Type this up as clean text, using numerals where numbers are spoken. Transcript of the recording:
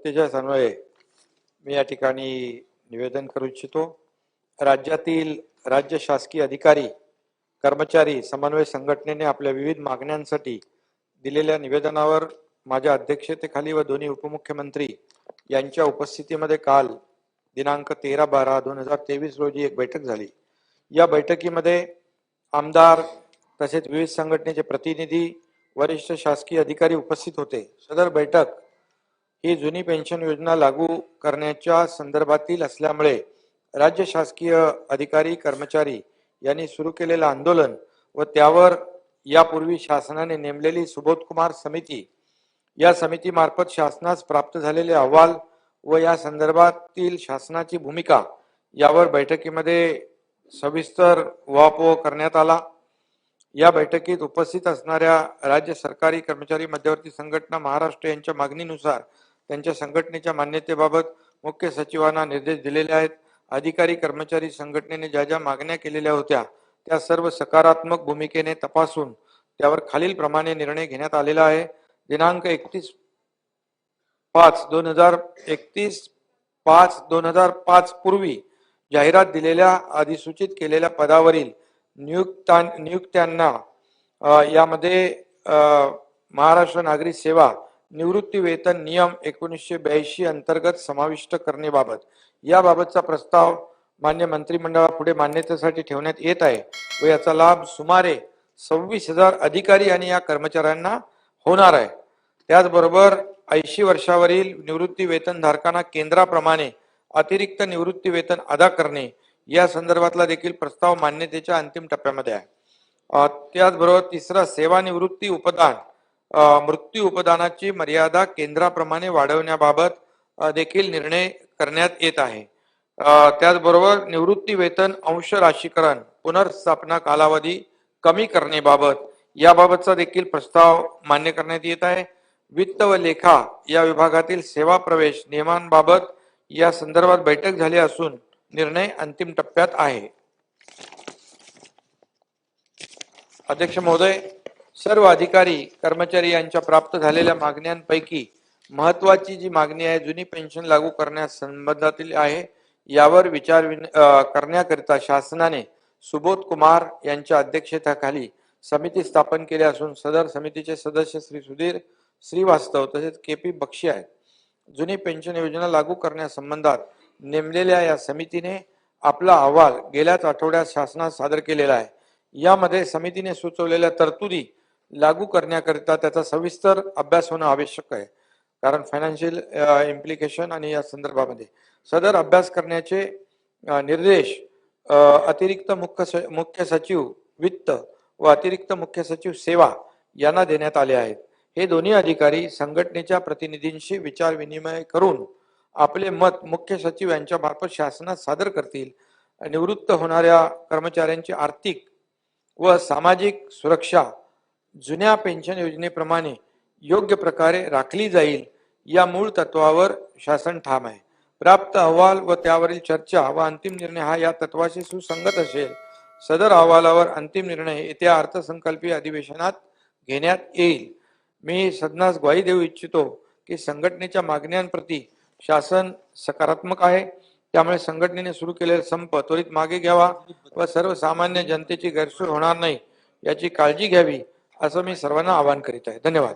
तेजस अन्वये मी या ठिकाणी निवेदन करू इच्छितो। राज्यातील राज्य शासकीय अधिकारी कर्मचारी समन्वय संघटनेने आपल्या विविध मागण्यांसाठी दिलेल्या निवेदनावर माझ्या अध्यक्षतेखाली व दोन्ही उपमुख्यमंत्री यांच्या उपस्थितीमध्ये काल दिनांक 13/12/2023 रोजी एक बैठक झाली। या बैठकीमध्ये आमदार तसेच विविध संघटनेचे प्रतिनिधी वरिष्ठ शासकीय अधिकारी उपस्थित होते। सदर बैठक ही जुनी पेन्शन योजना लागू करण्याच्या संदर्भातील असल्यामुळे राज्य शासकीय अधिकारी कर्मचारी यांनी सुरू केलेलं आंदोलन व त्यावर यापूर्वी शासनाने नेमलेली सुबोध कुमार समिती या समितीमार्फत शासनास प्राप्त झालेले अहवाल व या संदर्भातील शासनाची भूमिका यावर बैठकीमध्ये सविस्तर उहापोह करण्यात आला। या बैठकीत उपस्थित असणाऱ्या राज्य सरकारी कर्मचारी मध्यवर्ती संघटना महाराष्ट्र यांच्या मागणीनुसार त्यांच्या संघटनेच्या मान्यतेबाबत मुख्य सचिवांना निर्देश दिलेले आहेत। अधिकारी कर्मचारी संघटनेने ज्या ज्या मागण्या केलेल्या होत्या त्या सर्व सकारात्मक भूमिकेने तपासून त्यावर खालील प्रमाणे निर्णय घेण्यात आलेला आहे। दिनांक 31/5/2005 पूर्वी जाहिरात दिलेल्या अधिसूचित केलेल्या पदावरील नियुक्त्यांना यामध्ये महाराष्ट्र नागरी सेवा निवृत्ती वेतन नियम 1982 अंतर्गत समाविष्ट करण्याबाबत याबाबतचा प्रस्ताव मान्य मंत्रिमंडळापुढे मान्यतेसाठी ठेवण्यात येत आहे व याचा लाभ सुमारे 26,000 अधिकारी आणि या कर्मचाऱ्यांना होणार आहे। त्याचबरोबर 80 वर्षावरील निवृत्ती वेतन धारकांना केंद्राप्रमाणे अतिरिक्त निवृत्ती वेतन अदा करणे या संदर्भातला देखील प्रस्ताव मान्यतेच्या अंतिम टप्प्यामध्ये आहे। त्याचबरोबर तिसरा सेवानिवृत्ती उपदान मृत्यू उपदानाची मर्यादा केंद्राप्रमाणे वाढवण्याबाबत देखील निर्णय करण्यात येत आहे। त्याचबरोबर निवृत्ती वेतन अंश राशीकरण पुनर्स्थापना कालावधी कमी करण्याबाबत याबाबतचा देखील प्रस्ताव मान्य करण्यात येत आहे। वित्त व लेखा या विभागातील सेवा प्रवेश नियमांबाबत या संदर्भात बैठक झाली असून निर्णय अंतिम टप्प्यात आहे। अध्यक्ष महोदय, सर्व अधिकारी कर्मचारी यांच्या प्राप्त झालेल्या मागण्यांपैकी महत्वाची जी मागणी आहे जुनी पेन्शन लागू करण्यास संबंधातील आहे यावर विचार करण्याकरिता शासनाने सुबोध कुमार यांच्या अध्यक्षतेखाली समिती स्थापन केली असून सदर समितीचे सदस्य श्री सुधीर श्रीवास्तव तसेच KP बक्षी आहेत। जुनी पेन्शन योजना लागू करण्यासंबंधात नेमलेल्या या समितीने आपला अहवाल गेल्याच आठवड्यात शासनास सादर केलेला आहे। यामध्ये समितीने सुचवलेल्या तरतुदी लागू करण्याकरिता त्याचा सविस्तर अभ्यास होणं आवश्यक आहे, कारण फायनान्शियल इम्प्लिकेशन आणि या संदर्भामध्ये सदर अभ्यास करण्याचे निर्देश अतिरिक्त मुख्य सचिव वित्त व अतिरिक्त मुख्य सचिव सेवा यांना देण्यात आले आहेत। हे दोन्ही अधिकारी संघटनेच्या प्रतिनिधींशी विचार विनिमय करून आपले मत मुख्य सचिव यांच्या मार्फत शासनात सादर करतील। निवृत्त होणाऱ्या कर्मचाऱ्यांची आर्थिक व सामाजिक सुरक्षा जुन्या पेन्शन योजनेप्रमाणे योग्य प्रकारे राखली जाईल या मूळ तत्वावर शासन ठाम आहे। प्राप्त अहवाल व त्यावरील चर्चा व अंतिम निर्णय हा या तत्वाशी सुसंगत असेल। सदर अहवालावर अंतिम निर्णय येत्या अर्थसंकल्पीय अधिवेशनात घेण्यात येईल। मी सदनास ग्वाही देऊ इच्छितो की संघटनेच्या मागण्यांप्रती शासन सकारात्मक आहे, त्यामुळे संघटनेने सुरू केलेला संप त्वरित मागे घ्यावा व सर्वसामान्य जनतेची गैरसोय होणार नाही याची काळजी घ्यावी असं मी सर्वांना आवाहन करीत आहे। धन्यवाद।